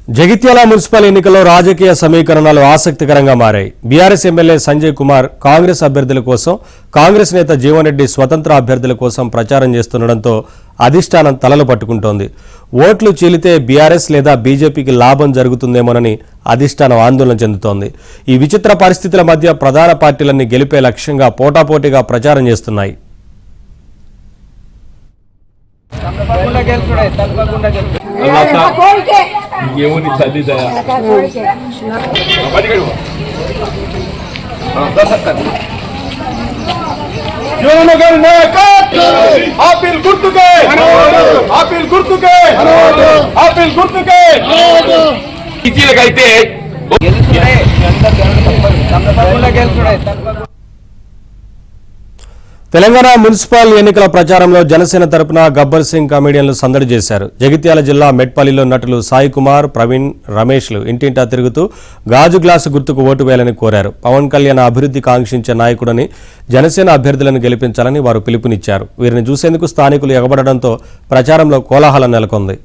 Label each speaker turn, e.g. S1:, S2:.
S1: Jagtial municipal ఎన్నికల్లో రాజకీయ సమీకరణాలు ఆసక్తికరంగా మారాయి. బీఆర్ఎస్ ఎమ్మెల్యే సంజయ్ కుమార్ కాంగ్రెస్ అభ్యర్థుల కోసం, కాంగ్రెస్ నేత జీవన్ రెడ్డి స్వతంత్ర అభ్యర్థుల కోసం ప్రచారం చేస్తుండటంతో అధిష్టానం తలలు పట్టుకుంటోంది. ఓట్లు చీలితే బీఆర్ఎస్ లేదా బీజేపీకి లాభం జరుగుతుందేమోనని అధిష్టానం ఆందోళన చెందుతోంది. ఈ విచిత్ర పరిస్థితుల మధ్య ప్రధాన పార్టీలన్నీ గెలిపే లక్ష్యంగా పోటాపోటీగా ప్రచారం చేస్తున్నాయి. తెలంగాణ మున్సిపల్ ఎన్నికల ప్రచారంలో జనసేన తరపున గబ్బర్ సింగ్ కమెడియన్లు సందడి చేశారు. జగిత్యాల జిల్లా మెట్పల్లిలో నటులు సాయి కుమార్, ప్రవీణ్, రమేష్లు ఇంటింటా తిరుగుతూ గాజు గ్లాసు గుర్తుకు ఓటు వేయాలని కోరారు. పవన్ కళ్యాణ్ అభివృద్ధి కాంక్షించే నాయకుడని, జనసేన అభ్యర్థులను గెలిపించాలని వారు పిలుపునిచ్చారు. వీరిని చూసేందుకు స్థానికులు ఎగబడడంతో ప్రచారంలో కోలాహలం నెలకొంది.